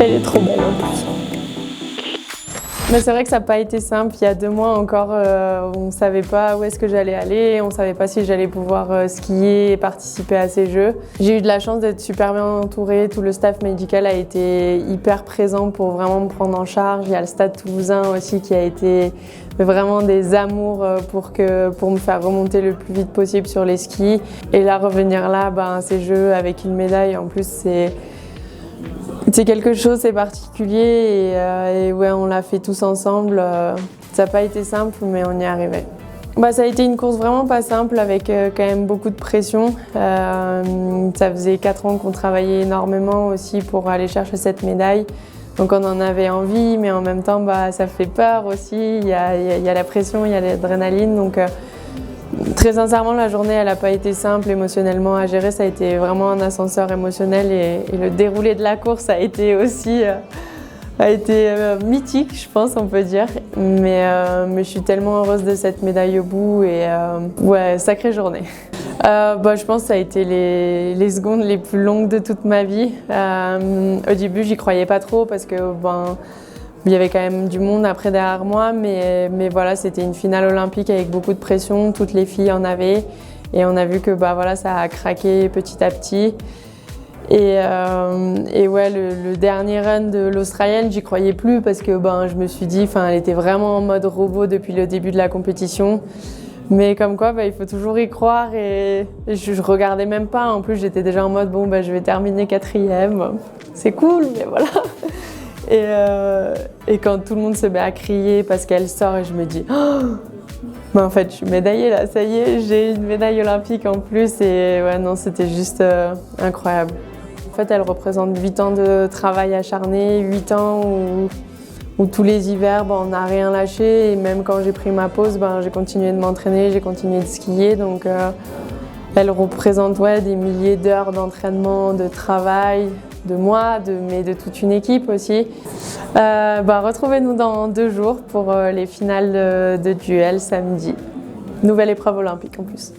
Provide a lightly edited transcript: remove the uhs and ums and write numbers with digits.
Elle est trop belle en plus. Mais c'est vrai que ça n'a pas été simple. Il y a 2 mois encore, on ne savait pas où est-ce que j'allais aller, on ne savait pas si j'allais pouvoir skier et participer à ces Jeux. J'ai eu de la chance d'être super bien entourée, tout le staff médical a été hyper présent pour vraiment me prendre en charge. Il y a le Stade Toulousain aussi qui a été vraiment des amours pour me faire remonter le plus vite possible sur les skis. Et là, revenir là, ces Jeux avec une médaille, en plus, c'est quelque chose, c'est particulier et ouais, on l'a fait tous ensemble. Ça n'a pas été simple, mais on y est arrivé. Ça a été une course vraiment pas simple avec quand même beaucoup de pression. Ça faisait 4 ans qu'on travaillait énormément aussi pour aller chercher cette médaille. Donc on en avait envie, mais en même temps, ça fait peur aussi. Il y a la pression, il y a l'adrénaline. Donc très sincèrement, la journée, elle n'a pas été simple émotionnellement à gérer. Ça a été vraiment un ascenseur émotionnel et le déroulé de la course a été aussi mythique, je pense, on peut dire. Mais je suis tellement heureuse de cette médaille au bout et ouais, sacrée journée. Je pense que ça a été les secondes les plus longues de toute ma vie. Au début, j'y croyais pas trop parce que il y avait quand même du monde après derrière moi, mais voilà, c'était une finale olympique avec beaucoup de pression, toutes les filles en avaient et on a vu que ça a craqué petit à petit. Et ouais, le dernier run de l'Australienne, j'y croyais plus parce que je me suis dit, elle était vraiment en mode robot depuis le début de la compétition. Mais comme quoi, il faut toujours y croire et je regardais même pas. En plus, j'étais déjà en mode, je vais terminer 4e. C'est cool, mais voilà. Et quand tout le monde se met à crier parce qu'elle sort et je me dis en fait je suis médaillée là, ça y est, j'ai une médaille olympique en plus et ouais non, c'était juste incroyable. En fait, elle représente 8 ans de travail acharné, 8 ans où tous les hivers on n'a rien lâché et même quand j'ai pris ma pause, j'ai continué de m'entraîner, j'ai continué de skier, donc elle représente des milliers d'heures d'entraînement, de travail, de moi, mais de toute une équipe aussi. Retrouvez-nous dans 2 jours pour les finales de duel samedi. Nouvelle épreuve olympique en plus.